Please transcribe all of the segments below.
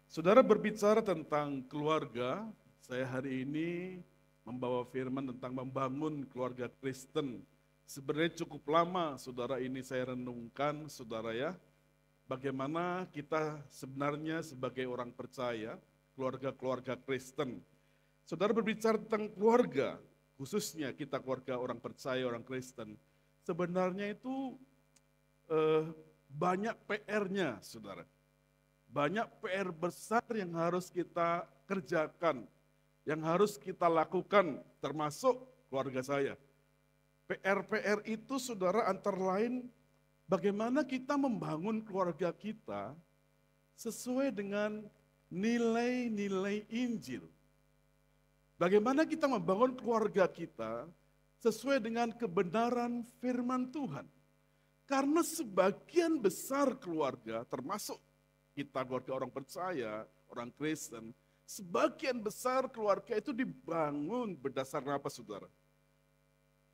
Saudara berbicara tentang keluarga, saya hari ini membawa firman tentang membangun keluarga Kristen. Sebenarnya cukup lama saudara ini saya renungkan saudara ya, bagaimana kita sebenarnya sebagai orang percaya, keluarga-keluarga Kristen. Saudara berbicara tentang keluarga, khususnya kita keluarga orang percaya, orang Kristen. Sebenarnya itu banyak PR-nya saudara. Banyak PR besar yang harus kita kerjakan, yang harus kita lakukan, termasuk keluarga saya. PR-PR itu saudara antara lain bagaimana kita membangun keluarga kita sesuai dengan nilai-nilai Injil. Bagaimana kita membangun keluarga kita sesuai dengan kebenaran firman Tuhan. Karena sebagian besar keluarga termasuk kita keluarga orang percaya, orang Kristen, sebagian besar keluarga itu dibangun berdasarkan apa saudara?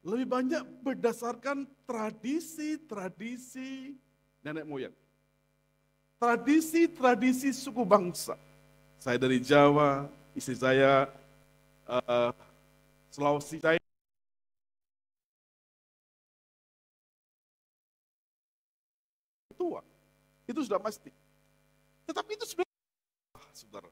Lebih banyak berdasarkan tradisi-tradisi nenek moyang. Tradisi-tradisi suku bangsa. Saya dari Jawa, istri saya Sulawesi, saya tua. Itu sudah pasti. Tetapi itu sebenarnya, saudara.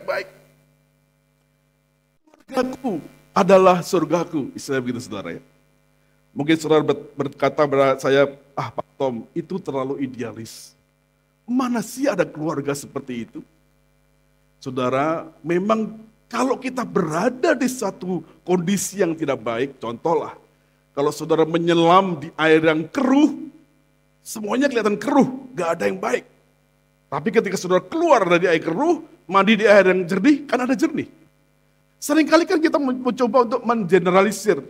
Baik, keluargaku adalah surgaku, istilah begitu saudara ya. Mungkin saudara berkata pada saya, Pak Tom, itu terlalu idealis. Mana sih ada keluarga seperti itu? Saudara, memang kalau kita berada di satu kondisi yang tidak baik, contohlah, kalau saudara menyelam di air yang keruh, semuanya kelihatan keruh, gak ada yang baik. Tapi ketika saudara keluar dari air keruh, mandi di air yang jernih, kan ada jernih. Seringkali kan kita mencoba untuk mengeneralisir.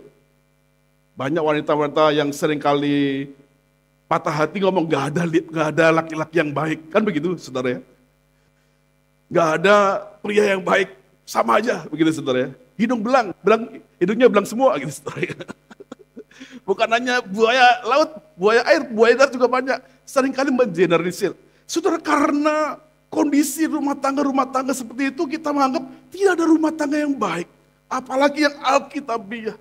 Banyak wanita-wanita yang seringkali patah hati ngomong gak ada laki-laki yang baik, kan begitu saudara ya? Gak ada pria yang baik, sama aja begitu saudara ya. Hidungnya belang semua gitu saudara ya. Bukan hanya buaya laut, buaya air, buaya darat juga banyak. Seringkali mengeneralisir. Saudara, karena kondisi rumah tangga seperti itu kita menganggap tidak ada rumah tangga yang baik. Apalagi yang alkitabiah,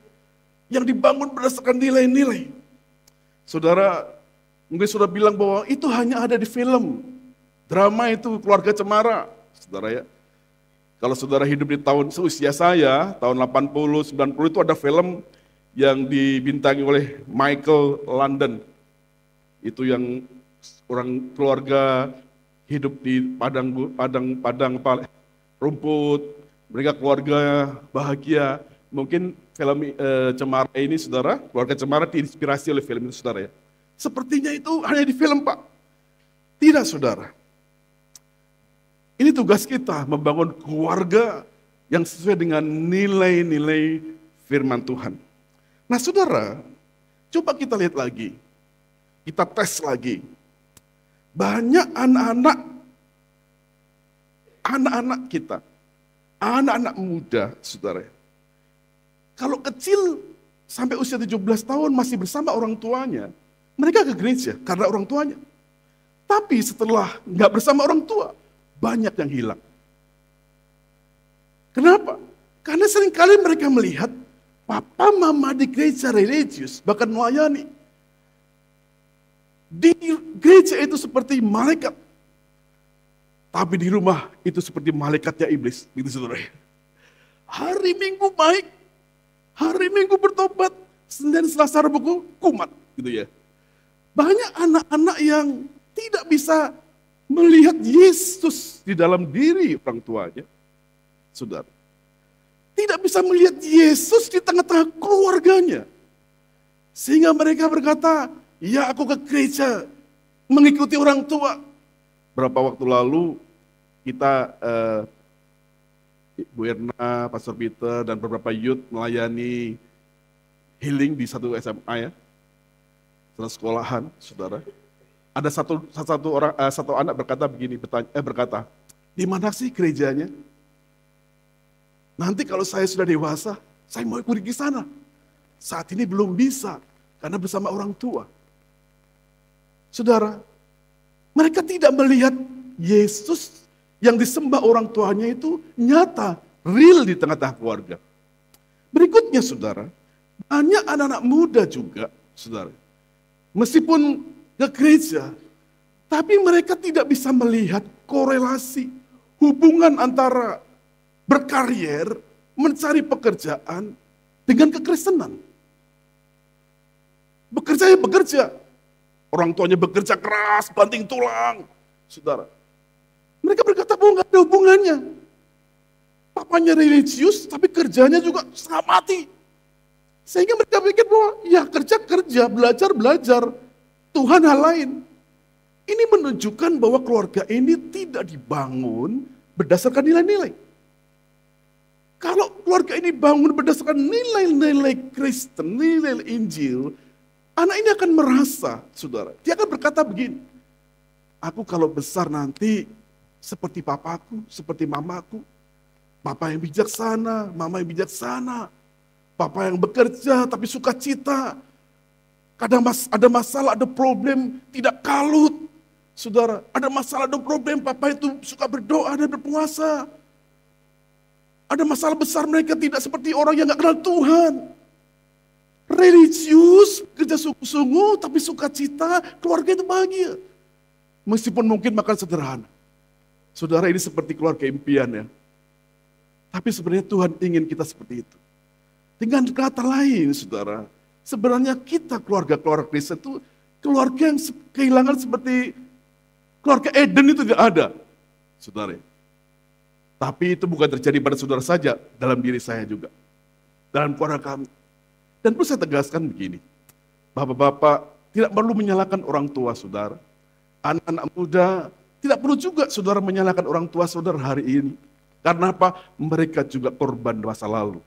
yang dibangun berdasarkan nilai-nilai. Saudara, mungkin sudah bilang bahwa itu hanya ada di film. Drama itu Keluarga Cemara, saudara ya. Kalau saudara hidup di tahun seusia saya, tahun 80, 90 itu ada film yang dibintangi oleh Michael Landon. Itu yang orang keluarga hidup di padang rumput, mereka keluarga bahagia. Mungkin film Cemara ini saudara, keluarga Cemara diinspirasi oleh film itu saudara ya. Sepertinya itu hanya di film Pak. Tidak saudara. Ini tugas kita membangun keluarga yang sesuai dengan nilai-nilai firman Tuhan. Nah saudara, coba kita lihat lagi. Kita tes lagi. Banyak anak-anak kita, anak-anak muda, saudara. Kalau kecil sampai usia 17 tahun masih bersama orang tuanya, mereka ke gereja karena orang tuanya. Tapi setelah nggak bersama orang tua, banyak yang hilang. Kenapa? Karena seringkali mereka melihat papa mama di gereja religius, bahkan melayani. Di gereja itu seperti malaikat. Tapi di rumah itu seperti malaikatnya iblis. Gitu saudara. Hari Minggu baik. Hari Minggu bertobat. Senin, Selasa, Rabu kumat. Gitu ya. Banyak anak-anak yang tidak bisa melihat Yesus di dalam diri orang tuanya. Saudara. Tidak bisa melihat Yesus di tengah-tengah keluarganya. Sehingga mereka berkata, ya aku ke gereja mengikuti orang tua. Berapa waktu lalu kita, Bu Erna, Pastor Peter, dan beberapa youth melayani healing di satu SMA ya. Satu sekolahan, saudara. Ada satu anak berkata begini, berkata, di mana sih gerejanya? Nanti kalau saya sudah dewasa, saya mau ikut ke sana. Saat ini belum bisa, karena bersama orang tua. Saudara, mereka tidak melihat Yesus yang disembah orang tuanya itu nyata, real di tengah-tengah keluarga. Berikutnya saudara, banyak anak-anak muda juga, saudara. Meskipun ke gereja, tapi mereka tidak bisa melihat korelasi hubungan antara berkarier, mencari pekerjaan dengan kekristenan. Bekerja ya bekerja. Orang tuanya bekerja keras, banting tulang. Saudara. Mereka berkata bahwa nggak ada hubungannya. Papanya religius, tapi kerjanya juga sangat mati. Sehingga mereka pikir bahwa ya kerja, belajar. Tuhan hal lain. Ini menunjukkan bahwa keluarga ini tidak dibangun berdasarkan nilai-nilai. Kalau keluarga ini bangun berdasarkan nilai-nilai Kristen, nilai Injil, anak ini akan merasa, saudara, dia akan berkata begini, aku kalau besar nanti seperti papaku, seperti mamaku, papa yang bijaksana, mama yang bijaksana, papa yang bekerja tapi suka cita, kadang ada masalah, ada problem, tidak kalut, saudara, ada masalah, ada problem, papa itu suka berdoa dan berpuasa, ada masalah besar mereka tidak seperti orang yang gak kenal Tuhan. Religius, kerja sungguh-sungguh, tapi sukacita, keluarga itu bahagia. Meskipun mungkin makan sederhana. Saudara, ini seperti keluarga impian ya. Tapi sebenarnya Tuhan ingin kita seperti itu. Dengan kata lain, saudara, sebenarnya kita keluarga-keluarga Kristen itu keluarga yang kehilangan seperti keluarga Eden itu tidak ada. Saudara. Tapi itu bukan terjadi pada saudara saja, dalam diri saya juga. Dalam keluarga kami. Dan perlu saya tegaskan begini, bapak-bapak tidak perlu menyalahkan orang tua saudara. Anak-anak muda tidak perlu juga saudara menyalahkan orang tua saudara hari ini. Karena apa? Mereka juga korban masa lalu.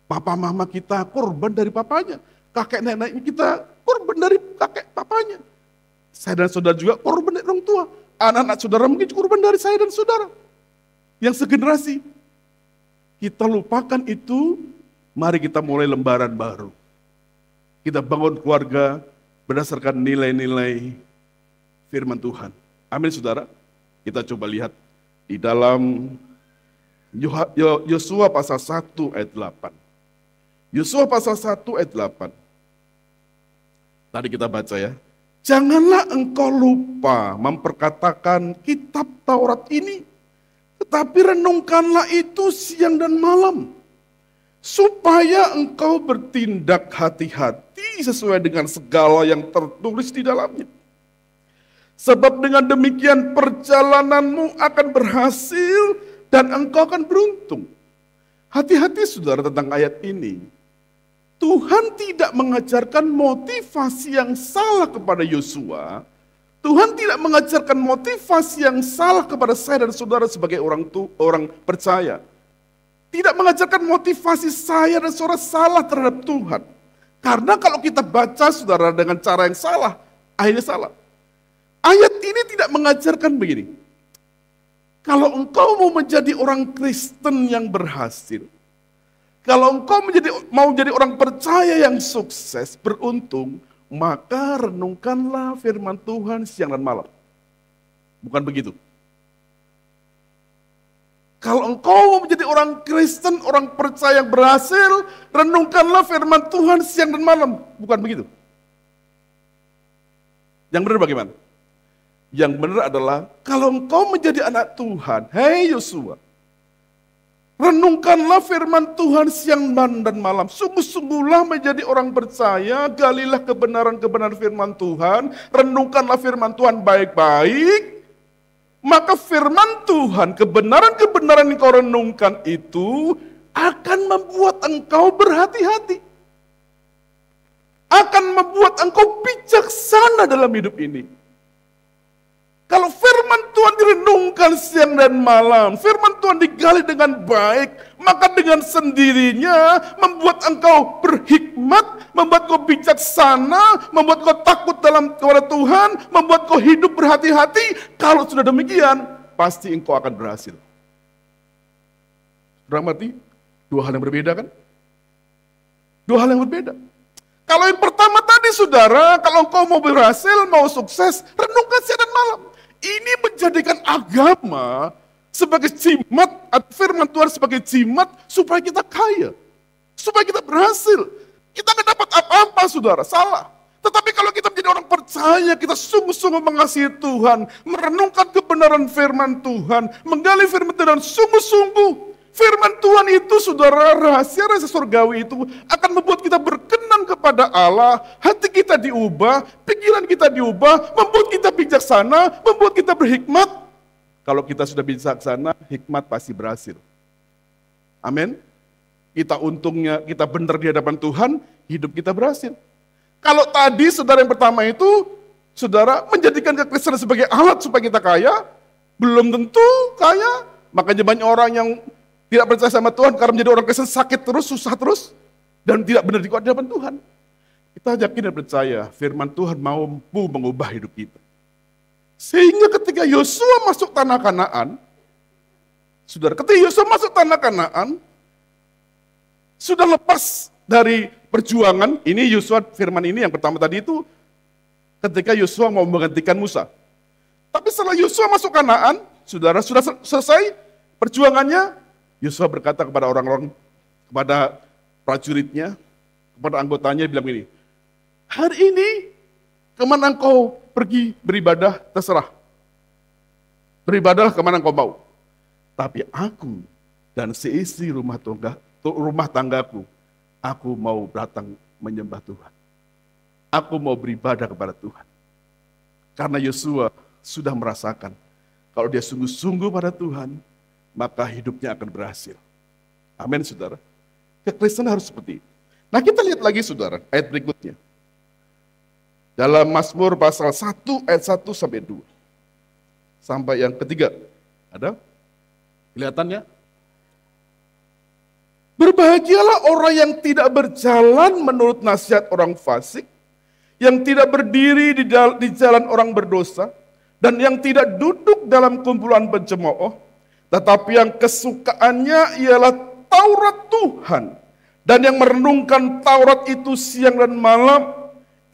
Papa mama kita korban dari papanya. Kakek nenek kita korban dari kakek papanya. Saya dan saudara juga korban dari orang tua. Anak-anak saudara mungkin korban dari saya dan saudara. Yang segenerasi. Kita lupakan itu. Mari kita mulai lembaran baru. Kita bangun keluarga berdasarkan nilai-nilai firman Tuhan. Amin saudara. Kita coba lihat di dalam Yosua pasal 1 ayat 8. Yosua pasal 1 ayat 8. Tadi kita baca ya. Janganlah engkau lupa memperkatakan kitab Taurat ini Tetapi renungkanlah itu siang dan malam, supaya engkau bertindak hati-hati sesuai dengan segala yang tertulis di dalamnya. Sebab dengan demikian perjalananmu akan berhasil dan engkau akan beruntung. Hati-hati saudara tentang ayat ini. Tuhan tidak mengajarkan motivasi yang salah kepada Yosua. Tuhan tidak mengajarkan motivasi yang salah kepada saya dan saudara sebagai orang percaya. Tidak mengajarkan motivasi saya dan saudara salah terhadap Tuhan. Karena kalau kita baca saudara dengan cara yang salah, akhirnya salah. Ayat ini tidak mengajarkan begini. Kalau engkau mau menjadi orang Kristen yang berhasil, kalau engkau mau menjadi orang percaya yang sukses, beruntung, maka renungkanlah firman Tuhan siang dan malam. Bukan begitu. Kalau engkau mau menjadi orang Kristen, orang percaya yang berhasil, renungkanlah firman Tuhan siang dan malam. Bukan begitu. Yang benar bagaimana? Yang benar adalah, kalau engkau menjadi anak Tuhan, hei Yosua, renungkanlah firman Tuhan siang dan malam. Sungguh-sungguhlah menjadi orang percaya, galilah kebenaran-kebenaran firman Tuhan, renungkanlah firman Tuhan baik-baik. Maka firman Tuhan, kebenaran-kebenaran yang kau renungkan itu akan membuat engkau berhati-hati. Akan membuat engkau bijaksana dalam hidup ini. Kalau firman Tuhan direnungkan siang dan malam, firman Tuhan digali dengan baik, maka dengan sendirinya membuat engkau berhikmat, membuat kau bijaksana, membuat kau takut kepada Tuhan, membuat kau hidup berhati-hati. Kalau sudah demikian, pasti engkau akan berhasil. Berarti dua hal yang berbeda kan? Dua hal yang berbeda. Kalau yang pertama tadi saudara, kalau engkau mau berhasil, mau sukses, renungkan siang dan malam. Ini menjadikan agama sebagai jimat, firman Tuhan sebagai jimat supaya kita kaya, supaya kita berhasil. Kita nggak dapat apa-apa saudara, salah. Tetapi kalau kita menjadi orang percaya, kita sungguh-sungguh mengasihi Tuhan, merenungkan kebenaran firman Tuhan, menggali firman Tuhan sungguh-sungguh. Firman Tuhan itu saudara, rahasia-rahasia surgawi itu akan membuat kita berkenan kepada Allah, hati kita diubah, pikiran kita diubah, membuat kita bijaksana, membuat kita berhikmat. Kalau kita sudah bijaksana, hikmat pasti berhasil. Amin. Kita untungnya, kita benar di hadapan Tuhan, hidup kita berhasil. Kalau tadi saudara yang pertama itu, saudara menjadikan kekristenan sebagai alat supaya kita kaya, belum tentu kaya. Makanya banyak orang yang tidak percaya sama Tuhan karena menjadi orang Kristen sakit terus, susah terus, dan tidak benar di hadapan Tuhan. Kita yakin dan percaya firman Tuhan mampu mengubah hidup kita. Sehingga ketika Yosua masuk tanah Kanaan, saudara, ketika Yosua masuk tanah Kanaan, sudah lepas dari perjuangan, ini Yosua firman ini yang pertama tadi itu, ketika Yosua mau menggantikan Musa. Tapi setelah Yosua masuk Kanaan, saudara, sudah selesai perjuangannya, Yosua berkata kepada orang-orang, kepada prajuritnya, kepada anggotanya, bilang ini, hari ini kemana engkau pergi beribadah, terserah. Beribadahlah kemana engkau mau. Tapi aku dan seisi rumah tanggaku, aku mau datang menyembah Tuhan. Aku mau beribadah kepada Tuhan. Karena Yosua sudah merasakan, kalau dia sungguh-sungguh pada Tuhan, maka hidupnya akan berhasil. Amin, saudara. Kekristenan harus seperti itu. Nah, kita lihat lagi, saudara, ayat berikutnya. Dalam Mazmur pasal 1, ayat 1 sampai 2. Sampai yang ketiga. Ada? Kelihatannya? Berbahagialah orang yang tidak berjalan menurut nasihat orang fasik, yang tidak berdiri di jalan orang berdosa, dan yang tidak duduk dalam kumpulan pencemooh, tetapi yang kesukaannya ialah Taurat Tuhan, dan yang merenungkan Taurat itu siang dan malam.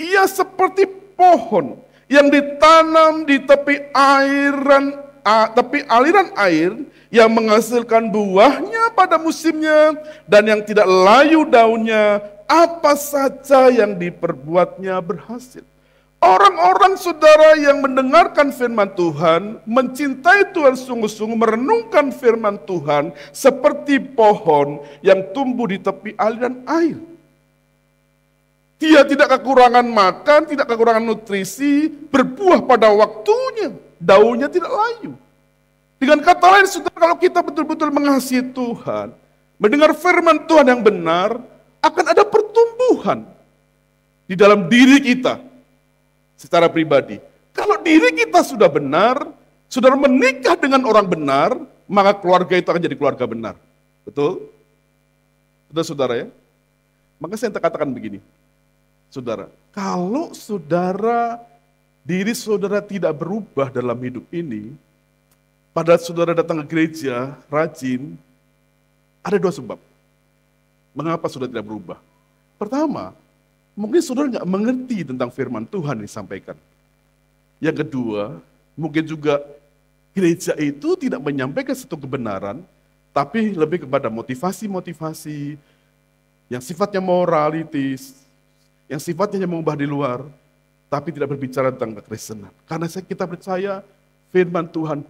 Ia seperti pohon yang ditanam di tepi aliran air, yang menghasilkan buahnya pada musimnya, dan yang tidak layu daunnya, apa saja yang diperbuatnya berhasil. Orang-orang saudara yang mendengarkan firman Tuhan, mencintai Tuhan sungguh-sungguh, merenungkan firman Tuhan seperti pohon yang tumbuh di tepi aliran air. Dia tidak kekurangan makan, tidak kekurangan nutrisi, berbuah pada waktunya, daunnya tidak layu. Dengan kata lain, saudara, kalau kita betul-betul mengasihi Tuhan, mendengar firman Tuhan yang benar, akan ada pertumbuhan di dalam diri kita. Secara pribadi, kalau diri kita sudah benar, saudara menikah dengan orang benar, maka keluarga itu akan jadi keluarga benar. Betul? Betul saudara ya? Maka saya katakan begini, saudara, kalau saudara, diri saudara tidak berubah dalam hidup ini, pada saudara datang ke gereja, rajin, ada dua sebab. Mengapa saudara tidak berubah? Pertama, mungkin saudara nggak mengerti tentang firman Tuhan yang disampaikan. Yang kedua, mungkin juga gereja itu tidak menyampaikan satu kebenaran, tapi lebih kepada motivasi-motivasi yang sifatnya moralitis, yang sifatnya mengubah di luar, tapi tidak berbicara tentang kekristenan. Karena kita percaya firman Tuhan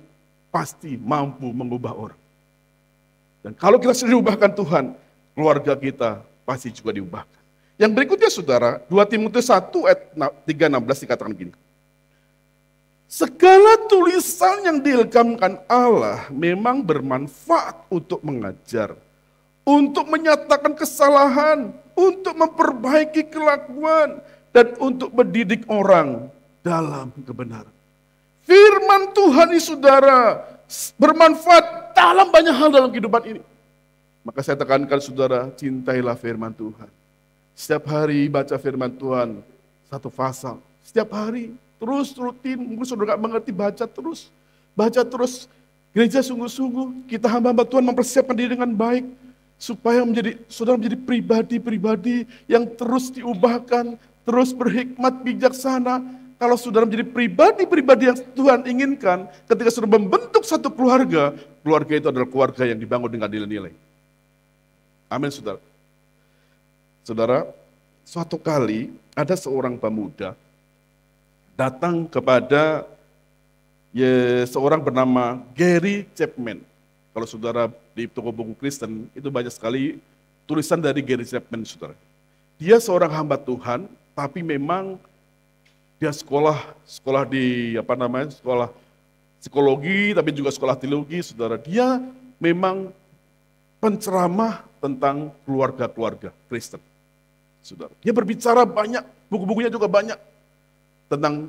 pasti mampu mengubah orang. Dan kalau kita sudah diubahkan Tuhan, keluarga kita pasti juga diubahkan. Yang berikutnya saudara, 2 Timotius 1 ayat 3:16 dikatakan gini. Segala tulisan yang diilhamkan Allah memang bermanfaat untuk mengajar, untuk menyatakan kesalahan, untuk memperbaiki kelakuan, dan untuk mendidik orang dalam kebenaran. Firman Tuhan ini saudara, bermanfaat dalam banyak hal dalam kehidupan ini. Maka saya tekankan saudara, cintailah firman Tuhan. Setiap hari baca firman Tuhan, satu pasal. Setiap hari, terus rutin, mungkin saudara gak mengerti, baca terus. Baca terus, gereja sungguh-sungguh, kita hamba-hamba Tuhan mempersiapkan diri dengan baik, supaya saudara menjadi pribadi-pribadi yang terus diubahkan, terus berhikmat, bijaksana. Kalau saudara menjadi pribadi-pribadi yang Tuhan inginkan, ketika saudara membentuk satu keluarga, keluarga itu adalah keluarga yang dibangun dengan nilai-nilai. Amin saudara. Saudara, suatu kali ada seorang pemuda datang kepada seorang bernama Gary Chapman. Kalau saudara di toko buku Kristen, itu banyak sekali tulisan dari Gary Chapman, saudara. Dia seorang hamba Tuhan, tapi memang dia sekolah di sekolah psikologi, tapi juga sekolah teologi, saudara. Dia memang penceramah tentang keluarga-keluarga Kristen. Saudara. Dia berbicara banyak, buku-bukunya juga banyak tentang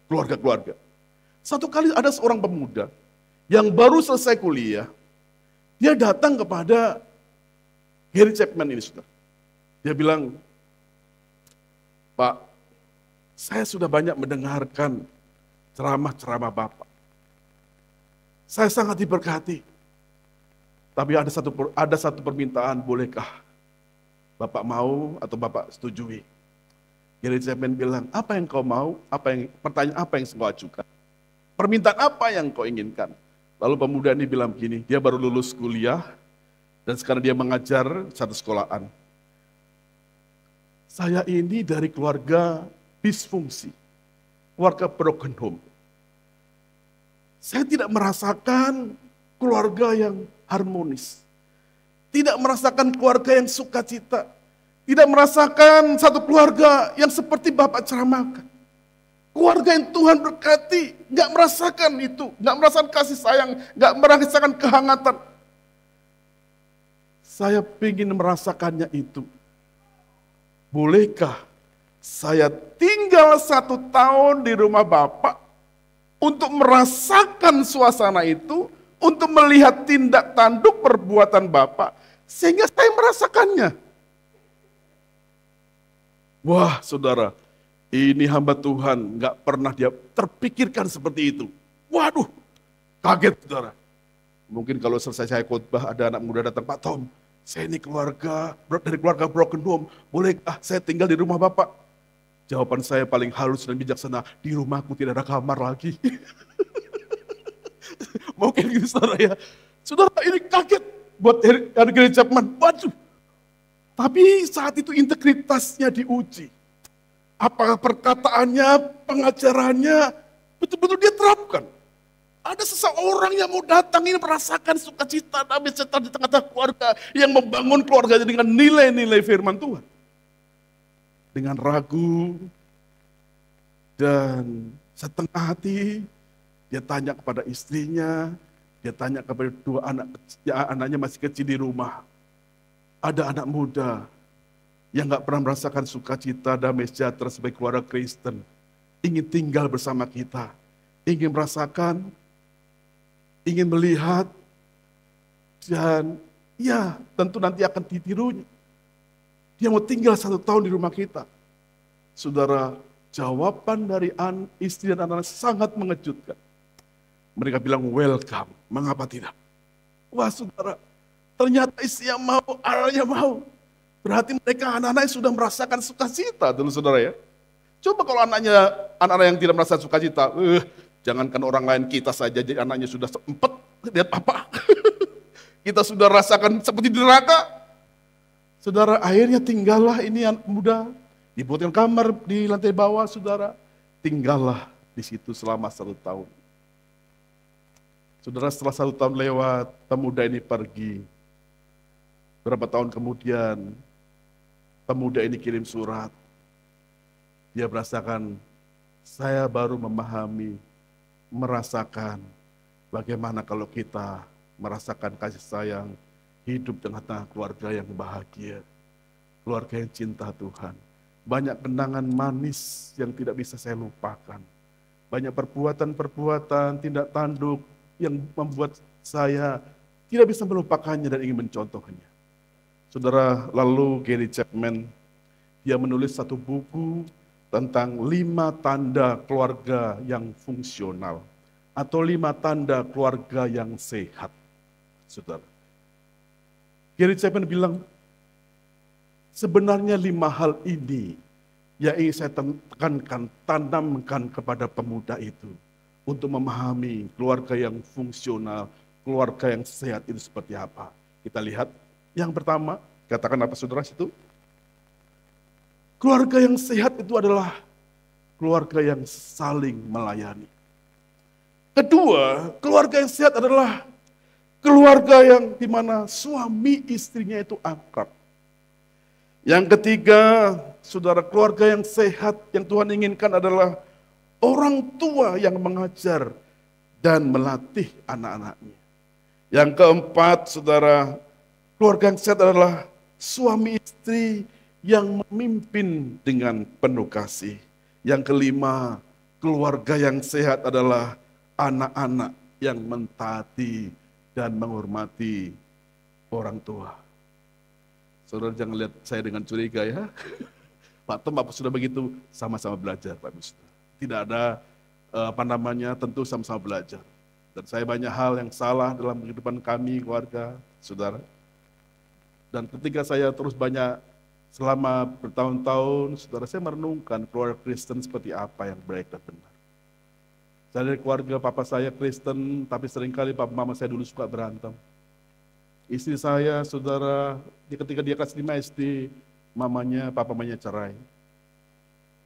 keluarga-keluarga. Satu kali ada seorang pemuda yang baru selesai kuliah, dia datang kepada Gary Chapman ini, saudara. Dia bilang, Pak, saya sudah banyak mendengarkan ceramah-ceramah Bapak. Saya sangat diberkati. Tapi ada satu permintaan, bolehkah Bapak mau atau Bapak setujui? Gary Chapman bilang, apa yang kau mau? Pertanyaan apa yang kau ajukan? Permintaan apa yang kau inginkan? Lalu pemuda ini bilang begini, dia baru lulus kuliah dan sekarang dia mengajar satu sekolahan. Saya ini dari keluarga disfungsi, keluarga broken home. Saya tidak merasakan keluarga yang harmonis. Tidak merasakan keluarga yang sukacita. Tidak merasakan satu keluarga yang seperti Bapak ceramahkan. Keluarga yang Tuhan berkati, nggak merasakan itu. Nggak merasakan kasih sayang, nggak merasakan kehangatan. Saya ingin merasakannya itu. Bolehkah saya tinggal 1 tahun di rumah Bapak untuk merasakan suasana itu, untuk melihat tindak tanduk perbuatan Bapak, sehingga saya merasakannya. Wah saudara, ini hamba Tuhan gak pernah dia terpikirkan seperti itu. Waduh, kaget saudara. Mungkin kalau selesai saya khotbah ada anak muda datang, Pak Tom, saya ini dari keluarga broken home, bolehkah saya tinggal di rumah Bapak? Jawaban saya paling halus dan bijaksana, di rumahku tidak ada kamar lagi. Mungkin gitu saudara ya. Saudara ini kaget buat Gary Chapman. Waduh. Tapi saat itu integritasnya diuji. Apakah perkataannya, pengajarannya, betul-betul dia terapkan. Ada seseorang yang mau datang ini merasakan sukacita damai sejahtera di tengah-tengah keluarga, yang membangun keluarganya dengan nilai-nilai firman Tuhan. Dengan ragu dan setengah hati, dia tanya kepada istrinya, dia tanya kepada dua anak, anaknya masih kecil di rumah. Ada anak muda yang gak pernah merasakan sukacita damai sejahtera sebagai keluarga Kristen, ingin tinggal bersama kita, ingin merasakan, ingin melihat, dan ya tentu nanti akan ditirunya. Dia mau tinggal 1 tahun di rumah kita. Saudara, jawaban dari istri dan anak sangat mengejutkan. Mereka bilang welcome, mengapa tidak? Wah saudara, ternyata istrinya mau, anaknya mau. Berarti mereka anak-anaknya sudah merasakan sukacita dulu saudara ya. Coba kalau anak-anak yang tidak merasa sukacita, jangankan orang lain, kita saja jadi anaknya sudah sempet, lihat apa? Kita sudah rasakan seperti di neraka. Saudara, akhirnya tinggallah ini anak muda, dibuatkan kamar di lantai bawah saudara, tinggallah di situ selama 1 tahun. Saudara, setelah 1 tahun lewat, pemuda ini pergi. Berapa tahun kemudian, pemuda ini kirim surat. Dia merasakan, saya baru memahami, merasakan bagaimana kalau kita merasakan kasih sayang, hidup dengan keluarga yang bahagia, keluarga yang cinta Tuhan. Banyak kenangan manis yang tidak bisa saya lupakan. Banyak perbuatan-perbuatan, tindak tanduk yang membuat saya tidak bisa melupakannya dan ingin mencontohnya. Saudara, lalu Gary Chapman, dia menulis satu buku tentang 5 tanda keluarga yang fungsional atau 5 tanda keluarga yang sehat. Saudara, Gary Chapman bilang, sebenarnya 5 hal ini yang ingin saya tekankan, tanamkan kepada pemuda itu untuk memahami keluarga yang fungsional, keluarga yang sehat itu seperti apa. Kita lihat, yang pertama, katakan apa saudara situ? Keluarga yang sehat itu adalah keluarga yang saling melayani. Kedua, keluarga yang sehat adalah keluarga yang dimana suami istrinya itu akrab. Yang ketiga, saudara, keluarga yang sehat yang Tuhan inginkan adalah orang tua yang mengajar dan melatih anak-anaknya. Yang keempat, saudara, keluarga yang sehat adalah suami istri yang memimpin dengan penuh kasih. Yang kelima, keluarga yang sehat adalah anak-anak yang mentaati dan menghormati orang tua. Saudara jangan lihat saya dengan curiga ya. Pak Tom, apa sudah begitu? Sama-sama belajar Pak Mus. Tidak ada tentu sama-sama belajar. Dan saya banyak hal yang salah dalam kehidupan kami, keluarga, saudara. Dan ketika saya terus banyak selama bertahun-tahun, saudara, saya merenungkan keluarga Kristen seperti apa yang baik dan benar. Saya dari keluarga papa saya Kristen, tapi seringkali papa mama saya dulu suka berantem. Istri saya, saudara, ketika dia kelas 5 SD, papanya cerai.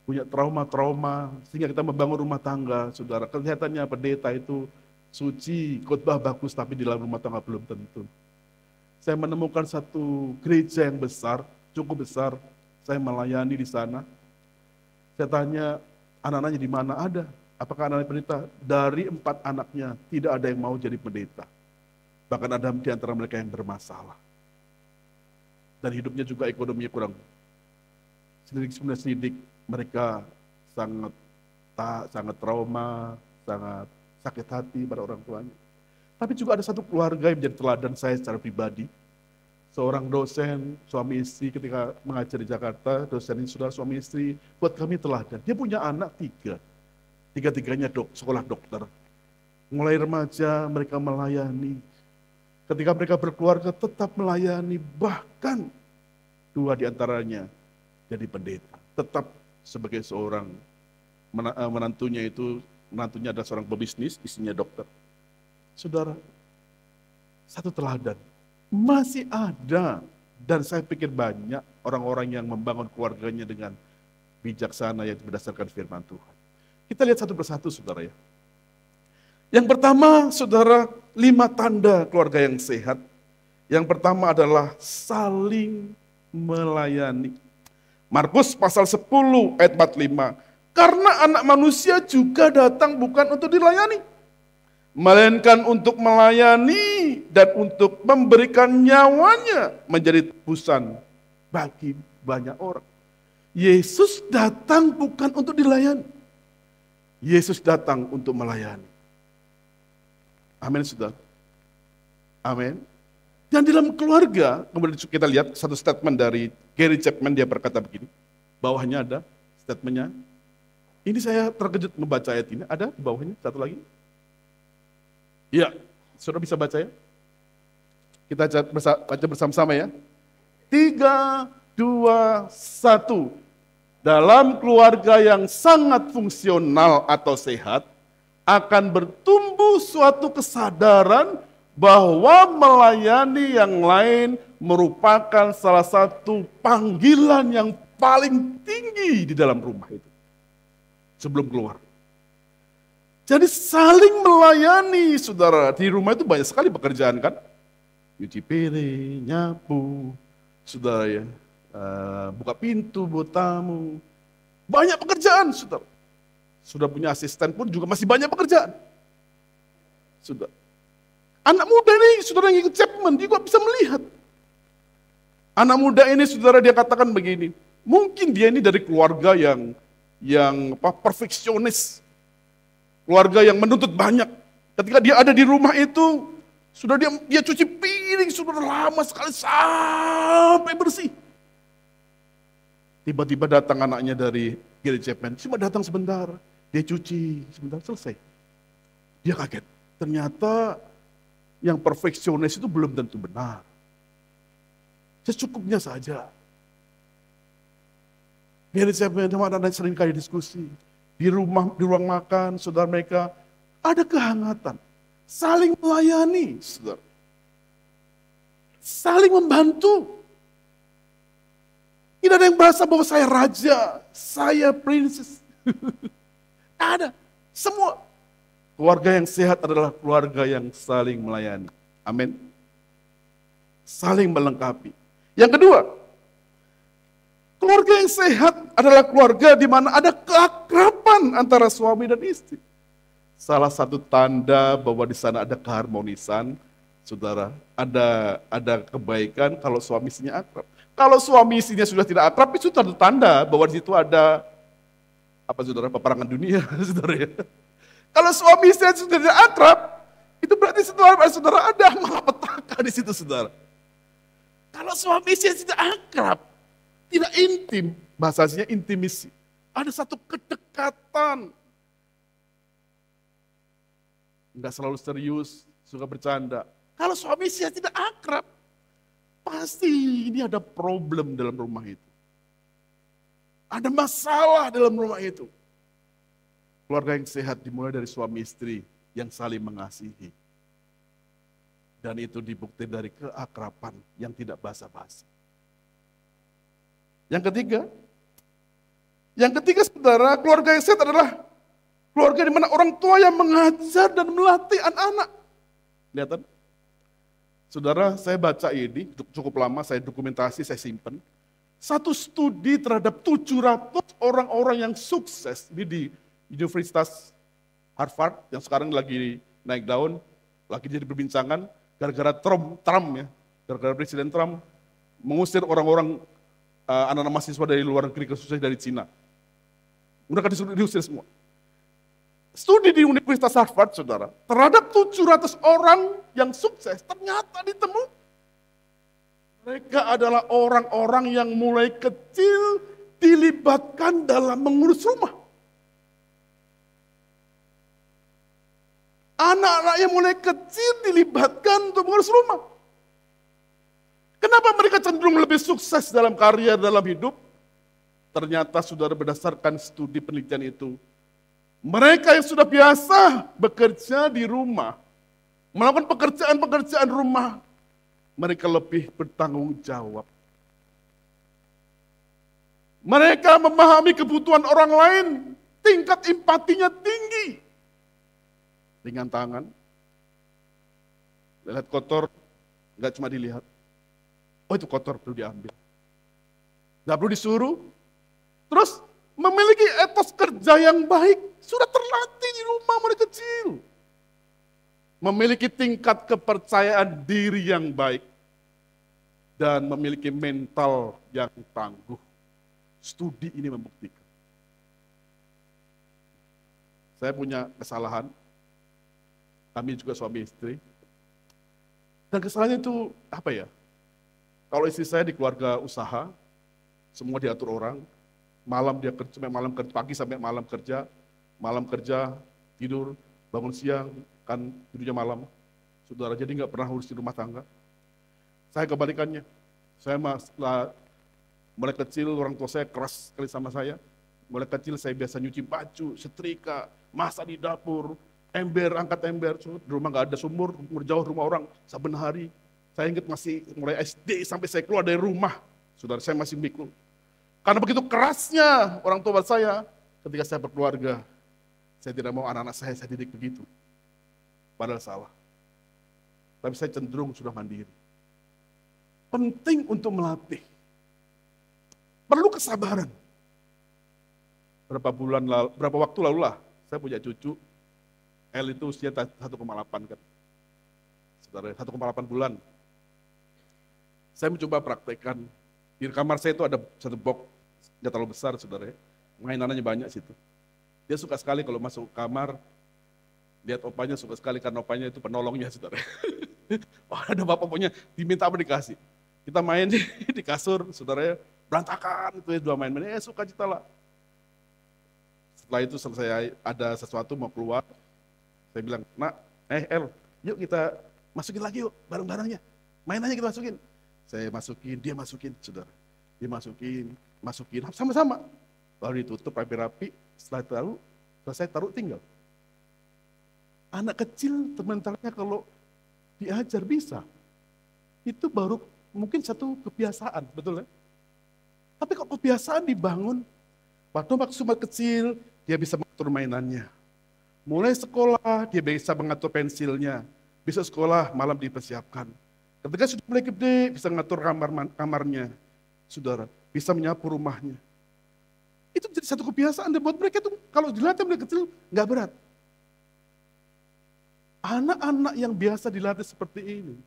Punya trauma-trauma, sehingga kita membangun rumah tangga, saudara. Kelihatannya pendeta itu suci, khotbah bagus, tapi di dalam rumah tangga belum tentu. Saya menemukan satu gereja yang besar, cukup besar, saya melayani di sana. Saya tanya, anak-anaknya di mana? Ada. Apakah anak pendeta? Dari 4 anaknya, tidak ada yang mau jadi pendeta. Bahkan ada di antara mereka yang bermasalah. Dan hidupnya juga ekonominya kurang. Selidik mereka sangat trauma, sangat sakit hati pada orang tuanya. Tapi juga ada satu keluarga yang menjadi teladan saya secara pribadi. Seorang dosen, suami istri ketika mengajar di Jakarta, dosen ini saudara suami istri, buat kami teladan. Dia punya anak 3. Tiga-tiganya sekolah dokter. Mulai remaja mereka melayani. Ketika mereka berkeluarga tetap melayani. Bahkan 2 diantaranya jadi pendeta. Tetap sebagai seorang menantunya adalah seorang pebisnis, istrinya dokter. Saudara, satu teladan. Masih ada. Dan saya pikir banyak orang-orang yang membangun keluarganya dengan bijaksana yang berdasarkan firman Tuhan. Kita lihat satu persatu saudara ya. Yang pertama saudara, 5 tanda keluarga yang sehat. Yang pertama adalah saling melayani. Markus pasal 10 ayat 45. Karena anak manusia juga datang bukan untuk dilayani, melainkan untuk melayani dan untuk memberikan nyawanya menjadi tebusan bagi banyak orang. Yesus datang bukan untuk dilayani. Yesus datang untuk melayani. Amin, saudara. Amin. Dan dalam keluarga, kemudian kita lihat satu statement dari Gary Chapman, dia berkata begini, bawahnya ada statementnya. Ini saya terkejut membaca ayat ini, ada di bawahnya, satu lagi. Ya, saudara bisa baca ya? Kita baca bersama-sama ya. 3, 2, 1. Dalam keluarga yang sangat fungsional atau sehat, akan bertumbuh suatu kesadaran bahwa melayani yang lain merupakan salah satu panggilan yang paling tinggi di dalam rumah itu. Sebelum keluar. Jadi saling melayani, saudara. Di rumah itu banyak sekali pekerjaan kan. Cuci piring, nyapu, saudara ya. Buka pintu buat tamu. Banyak pekerjaan, saudara. Sudah punya asisten pun juga masih banyak pekerjaan. Sudah. Anak muda ini, saudara yang ikut Chapman, dia juga bisa melihat. Anak muda ini, saudara, dia katakan begini, mungkin dia ini dari keluarga yang perfeksionis, keluarga yang menuntut banyak. Ketika dia ada di rumah itu, sudah dia cuci piring, sudah lama sekali sampai bersih. Tiba-tiba datang anaknya dari Gary Chapman, cuma datang sebentar, dia cuci, sebentar selesai. Dia kaget, ternyata yang perfeksionis itu belum tentu benar. Secukupnya saja. Gary Chapman sama anak-anak sering kali diskusi. Di ruang makan, saudara mereka ada kehangatan. Saling melayani, saudara. Saling membantu. Tidak ada yang merasa bahwa saya raja, saya princess. Ada. Semua. Keluarga yang sehat adalah keluarga yang saling melayani. Amin. Saling melengkapi. Yang kedua, keluarga yang sehat adalah keluarga di mana ada keakraban antara suami dan istri. Salah satu tanda bahwa di sana ada keharmonisan, saudara, ada kebaikan kalau suami istrinya akrab. Kalau suami istrinya sudah tidak akrab, itu tanda bahwa di situ ada saudara, peperangan dunia, saudara ya. Kalau suami istri sudah tidak akrab, itu berarti saudara ada malapetaka di situ, saudara. Kalau suami istri tidak akrab, tidak intim, bahasanya intimisi. Ada satu kedekatan. Enggak selalu serius, suka bercanda. Kalau suami istri tidak akrab, pasti ini ada problem dalam rumah itu. Ada masalah dalam rumah itu. Keluarga yang sehat dimulai dari suami istri yang saling mengasihi. Dan itu dibuktikan dari keakraban yang tidak basa-basi. Yang ketiga saudara, keluarga yang sehat adalah keluarga di mana orang tua yang mengajar dan melatih anak-anak. Lihat, saudara, saya baca ini cukup lama, saya dokumentasi, saya simpan. Satu studi terhadap 700 orang-orang yang sukses ini di Universitas Harvard yang sekarang lagi naik daun, lagi jadi perbincangan gara-gara Trump ya, gara-gara Presiden Trump mengusir orang-orang anak-anak mahasiswa dari luar negeri khususnya dari Cina. Mereka diusir semua. Studi di Universitas Harvard, saudara, terhadap 700 orang yang sukses ternyata ditemukan mereka adalah orang-orang yang mulai kecil dilibatkan dalam mengurus rumah. Anak-anak yang mulai kecil dilibatkan untuk mengurus rumah. Kenapa mereka cenderung lebih sukses dalam karya, dalam hidup? Ternyata saudara, berdasarkan studi penelitian itu, mereka yang sudah biasa bekerja di rumah, melakukan pekerjaan-pekerjaan rumah, mereka lebih bertanggung jawab. Mereka memahami kebutuhan orang lain, tingkat empatinya tinggi. Ringan tangan, lihat kotor, nggak cuma dilihat. Oh itu kotor, perlu diambil. Nggak perlu disuruh. Terus memiliki etos kerja yang baik, sudah terlatih di rumah mulai kecil. Memiliki tingkat kepercayaan diri yang baik. Dan memiliki mental yang tangguh. Studi ini membuktikan. Saya punya kesalahan, kami juga suami istri. Dan kesalahannya itu apa ya? Kalau istri saya di keluarga usaha, semua diatur orang, malam dia kerja, sampai malam kerja, pagi sampai malam kerja, tidur, bangun siang, kan tidurnya malam. Saudara, jadi nggak pernah urus di rumah tangga. Saya kebalikannya, saya mulai kecil orang tua saya keras sekali sama saya. Mulai kecil saya biasa nyuci baju, setrika, masak di dapur, ember, angkat ember. Di rumah nggak ada sumur jauh rumah orang, saben hari. Saya ingat masih mulai SD sampai saya keluar dari rumah. Saudara, saya masih mikul. Karena begitu kerasnya orang tua saya, ketika saya berkeluarga, saya tidak mau anak-anak saya didik begitu. Padahal salah. Tapi saya cenderung sudah mandiri. Penting untuk melatih. Perlu kesabaran. Berapa waktu lalu lah, saya punya cucu, L itu usia 1,8 kan. Saudara, 1,8 bulan. Saya mencoba praktekkan. Di kamar saya itu ada satu box, nggak terlalu besar, saudara. Mainannya banyak situ. Dia suka sekali kalau masuk kamar, lihat opanya, suka sekali karena opanya itu penolongnya, saudara. Wah, ada bapak punya, diminta apa dikasih. Kita main di kasur, saudara, berantakan, itu ya, dua main-main, suka cita lah. Setelah itu selesai ada sesuatu mau keluar, saya bilang, nak, El, yuk kita masukin lagi yuk barang-barangnya. Mainannya kita masukin. Saya masukin, dia masukin, saudara. Dia masukin, sama-sama. Lalu ditutup rapi-rapi, setelah itu selesai taruh tinggal. Anak kecil mentalnya kalau diajar bisa. Itu baru mungkin satu kebiasaan, betul ya? Tapi kalau kebiasaan dibangun, waktu masih kecil, dia bisa mengatur mainannya. Mulai sekolah, dia bisa mengatur pensilnya. Bisa sekolah, malam dipersiapkan. Ketika sudah mulai gede, bisa mengatur kamarnya. Saudara, bisa menyapu rumahnya. Itu jadi satu kebiasaan, dan buat mereka itu kalau dilatih mulai kecil, nggak berat. Anak-anak yang biasa dilatih seperti ini,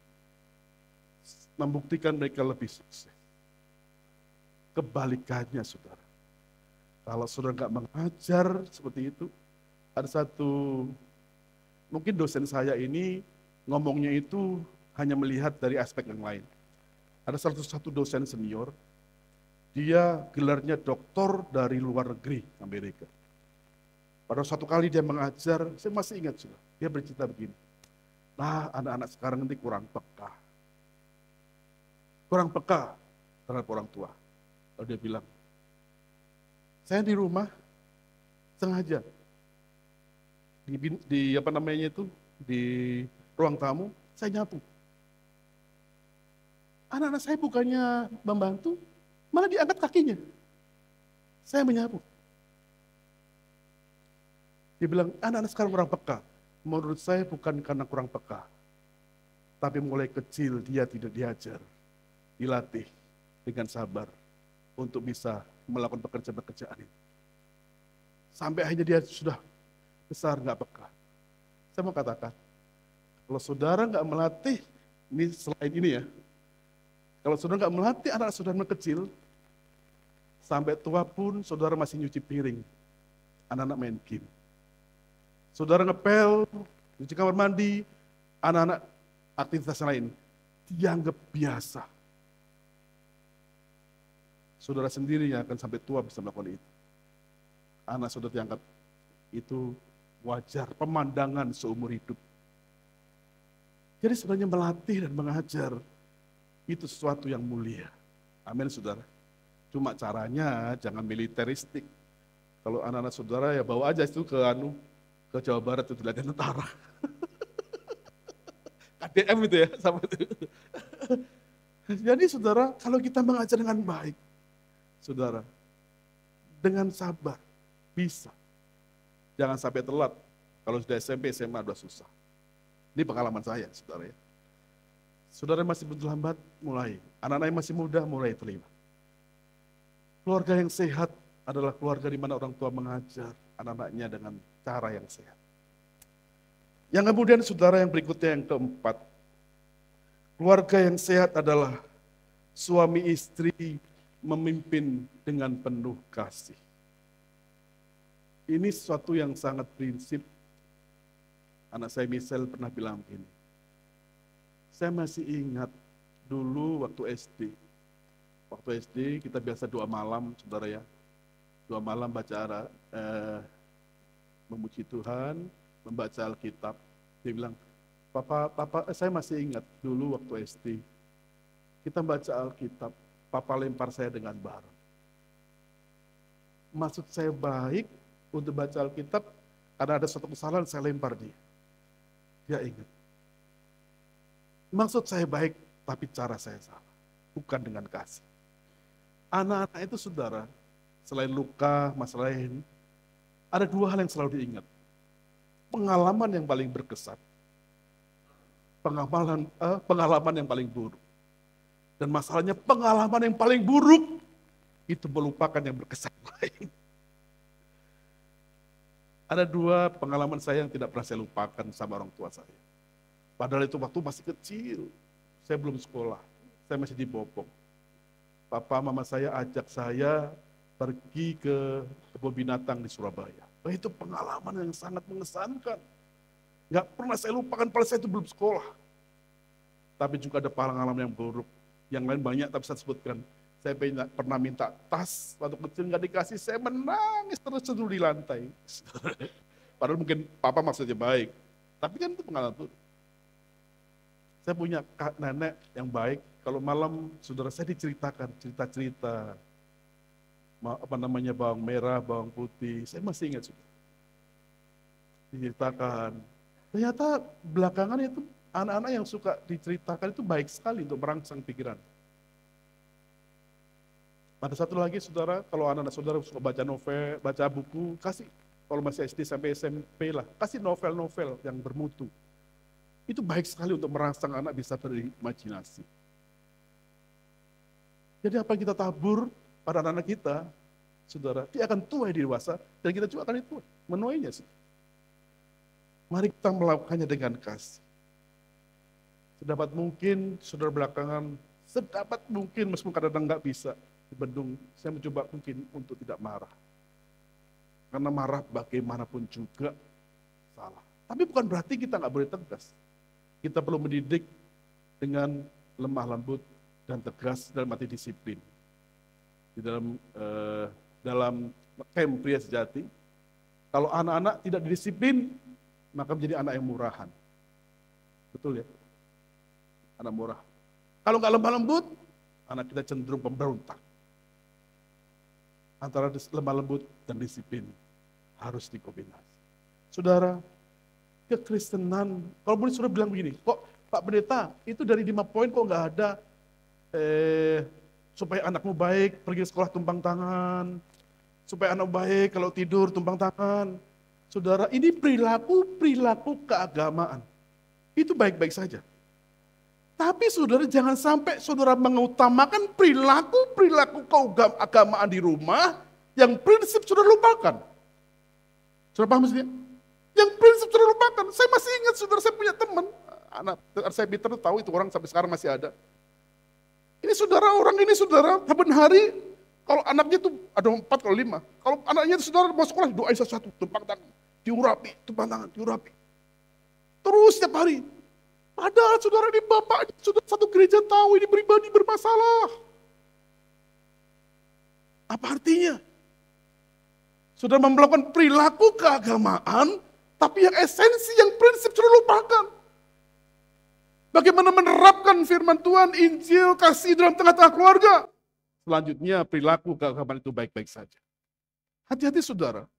membuktikan mereka lebih sukses. Kebalikannya, saudara. Kalau saudara nggak mengajar seperti itu, ada satu, mungkin dosen saya ini ngomongnya itu hanya melihat dari aspek yang lain. Ada satu dosen senior, dia gelarnya doktor dari luar negeri, Amerika. Pada suatu kali dia mengajar, saya masih ingat sudah, dia bercerita begini. Nah, anak-anak sekarang nanti kurang peka. Kurang peka terhadap orang tua. Lalu dia bilang, saya di rumah sengaja di apa namanya itu, di ruang tamu saya nyapu. Anak-anak saya bukannya membantu, malah diangkat kakinya. Saya menyapu. Dia bilang, anak-anak sekarang kurang peka. Menurut saya bukan karena kurang peka, tapi mulai kecil dia tidak diajar, dilatih dengan sabar untuk bisa melakukan pekerjaan-pekerjaan ini. Sampai akhirnya dia sudah besar nggak peka. Saya mau katakan, kalau saudara nggak melatih, ini selain ini ya, kalau saudara nggak melatih anak saudara kecil, sampai tua pun saudara masih nyuci piring, anak-anak main game. Saudara ngepel, nyuci kamar mandi, anak-anak aktivitas lain, dianggap biasa. Saudara sendiri yang akan sampai tua bisa melakukan itu. Anak saudara dianggap itu wajar, pemandangan seumur hidup. Jadi sebenarnya melatih dan mengajar, itu sesuatu yang mulia. Amin, saudara. Cuma caranya jangan militeristik. Kalau anak-anak saudara ya bawa aja itu ke Jawa Barat itu latihan tentara. KDM itu ya, sama itu. Jadi saudara, kalau kita mengajar dengan baik, saudara, dengan sabar. Bisa. Jangan sampai telat. Kalau sudah SMP, SMA udah susah. Ini pengalaman saya, saudara ya. Saudara yang masih berlambat, mulai. Anak-anak yang masih muda, mulai terlibat. Keluarga yang sehat adalah keluarga di mana orang tua mengajar anak-anaknya dengan cara yang sehat. Yang kemudian saudara yang berikutnya yang keempat, keluarga yang sehat adalah suami istri memimpin dengan penuh kasih. Ini sesuatu yang sangat prinsip. Anak saya Michelle pernah bilang begini, saya masih ingat dulu waktu SD. Waktu SD kita biasa doa malam, saudara ya. Doa malam baca memuji Tuhan, membaca Alkitab. Dia bilang, Papa, saya masih ingat dulu waktu SD. Kita baca Alkitab, Papa lempar saya dengan bara. Maksud saya baik untuk baca Alkitab, karena ada suatu kesalahan saya lempar dia. Dia ingat. Maksud saya baik, tapi cara saya salah. Bukan dengan kasih. Anak-anak itu saudara, selain luka, masalah ini, ada dua hal yang selalu diingat. Pengalaman yang paling berkesan. Pengalaman yang paling buruk. Dan masalahnya pengalaman yang paling buruk, itu melupakan yang berkesan lain. Ada dua pengalaman saya yang tidak pernah saya lupakan sama orang tua saya. Padahal itu waktu masih kecil, saya belum sekolah, saya masih di Bopong. Papa mama saya ajak saya pergi ke kebun binatang di Surabaya. Itu pengalaman yang sangat mengesankan. Nggak pernah saya lupakan, padahal saya itu belum sekolah. Tapi juga ada pengalaman yang buruk. Yang lain banyak tapi saya sebutkan. Saya pernah minta tas, waktu kecil nggak dikasih, saya menangis terus di lantai. Padahal mungkin papa maksudnya baik. Tapi kan itu pengalaman buruk. Saya punya nenek yang baik, kalau malam saudara saya diceritakan, cerita-cerita. Bawang merah, bawang putih, saya masih ingat sudah. Diceritakan. Ternyata belakangan itu anak-anak yang suka diceritakan itu baik sekali untuk merangsang pikiran. Ada satu lagi saudara, kalau anak-anak saudara suka baca novel, baca buku, kasih, kalau masih SD sampai SMP lah, kasih novel-novel yang bermutu. Itu baik sekali untuk merangsang anak bisa berimajinasi. Jadi apa yang kita tabur pada anak-anak kita, saudara, dia akan tuai di dewasa, dan kita juga akan itu menuainya. Mari kita melakukannya dengan kasih. Sedapat mungkin, saudara belakangan, sedapat mungkin, meskipun kadang-kadang nggak bisa, dibendung, saya mencoba mungkin untuk tidak marah. Karena marah bagaimanapun juga salah. Tapi bukan berarti kita nggak boleh tegas. Kita perlu mendidik dengan lemah lembut dan tegas dalam arti disiplin. Di dalam camp pria sejati, kalau anak-anak tidak didisiplin, maka menjadi anak yang murahan. Betul ya? Anak murah. Kalau nggak lemah lembut, anak kita cenderung pemberontak. Antara lemah lembut dan disiplin harus dikombinasi. Saudara, kekristenan, kalau boleh saudara bilang begini, kok Pak Pendeta, itu dari 5 poin kok nggak ada supaya anakmu baik, pergi sekolah tumpang tangan, supaya anak baik kalau tidur tumpang tangan. Saudara, ini perilaku keagamaan. Itu baik-baik saja. Tapi saudara jangan sampai saudara mengutamakan perilaku keagamaan di rumah yang prinsip saudara lupakan. Saudara paham maksudnya? Yang prinsip saudara lupakan. Saya masih ingat saudara, saya punya teman, anak saya Peter tahu itu orang sampai sekarang masih ada. Ini saudara, orang ini saudara, saben hari kalau anaknya tuh ada 4 kalau 5. Kalau anaknya itu saudara mau sekolah, doain sesuatu, tumpang tangan, diurapi, tumpang tangan, diurapi. Terus setiap hari. Padahal saudara ini bapak, sudah satu gereja tahu ini pribadi bermasalah. Apa artinya? Sudah melakukan perilaku keagamaan, tapi yang esensi, yang prinsip sudah lupakan. Bagaimana menerapkan firman Tuhan, Injil, kasih dalam tengah-tengah keluarga. Selanjutnya perilaku keagamaan itu baik-baik saja. Hati-hati saudara,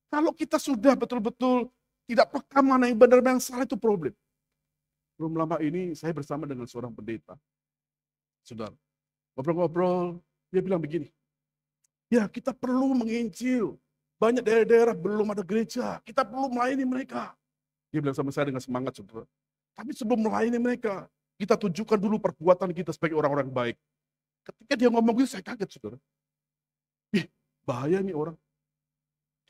kalau kita sudah betul-betul tidak peka mana yang benar mana yang salah, itu problem. Belum lama ini saya bersama dengan seorang pendeta. Saudara, ngobrol-ngobrol, dia bilang begini, Ya, kita perlu menginjil. Banyak daerah-daerah belum ada gereja. Kita perlu melayani mereka. Dia bilang sama saya dengan semangat, saudara. Tapi sebelum melayani mereka, kita tunjukkan dulu perbuatan kita sebagai orang-orang baik. Ketika dia ngomong itu, saya kaget, saudara. Ih, bahaya nih orang.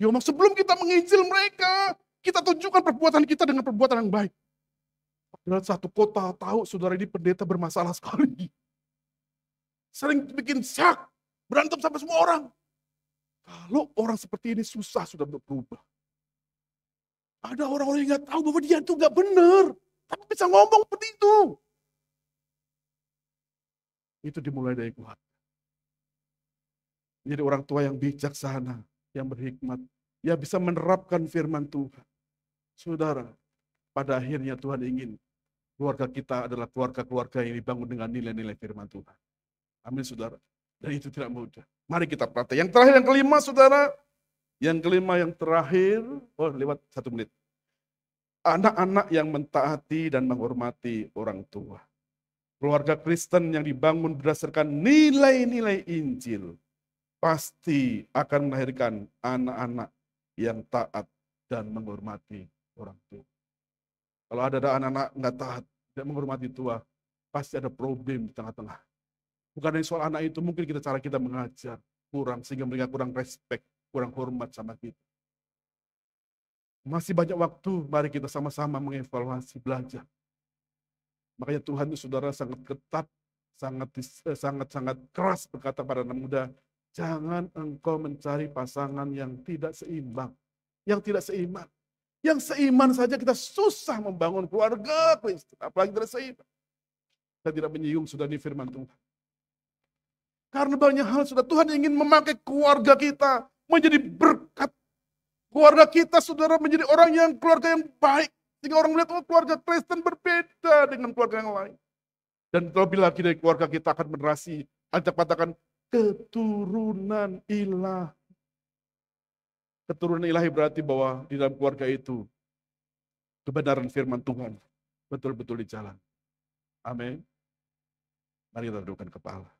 Dia ngomong, sebelum kita menginjil mereka, kita tunjukkan perbuatan kita dengan perbuatan yang baik. Dalam satu kota tahu saudara ini pendeta bermasalah sekali. Sering bikin syak, berantem sampai semua orang. Kalau orang seperti ini susah sudah berubah. Ada orang-orang yang nggak tahu bahwa dia itu nggak benar, tapi bisa ngomong seperti itu. Itu dimulai dari keluarga. Jadi orang tua yang bijaksana, yang berhikmat, ya bisa menerapkan firman Tuhan. Saudara, pada akhirnya Tuhan ingin keluarga kita adalah keluarga-keluarga yang dibangun dengan nilai-nilai firman Tuhan. Amin, saudara. Dan itu tidak mudah. Mari kita praktek. Yang terakhir, yang kelima, saudara. Yang kelima, yang terakhir. Oh, lewat 1 menit. Anak-anak yang mentaati dan menghormati orang tua. Keluarga Kristen yang dibangun berdasarkan nilai-nilai Injil pasti akan melahirkan anak-anak yang taat dan menghormati orang tua. Kalau ada anak-anak nggak taat, tidak menghormati tua, pasti ada problem di tengah-tengah. Bukan dari soal anak itu, mungkin cara kita mengajar kurang, sehingga mereka kurang respect, kurang hormat sama kita. Masih banyak waktu, mari kita sama-sama mengevaluasi, belajar. Makanya Tuhan itu saudara sangat ketat, sangat keras berkata pada anak muda, jangan engkau mencari pasangan yang tidak seimbang, yang tidak seiman. Yang seiman saja kita susah membangun keluarga Kristen, apalagi tidak seiman. Saya tidak menyinggung sudah di firman Tuhan. Karena banyak hal sudah Tuhan ingin memakai keluarga kita menjadi berkat. Keluarga kita saudara menjadi orang yang keluarga yang baik. Sehingga orang melihat keluarga Kristen berbeda dengan keluarga yang lain. Dan terlebih lagi dari keluarga kita akan menerasi, Alkitab katakan keturunan ilahi. Keturunan ilahi berarti bahwa di dalam keluarga itu kebenaran firman Tuhan betul-betul dijalan. Amin. Mari kita tundukkan kepala.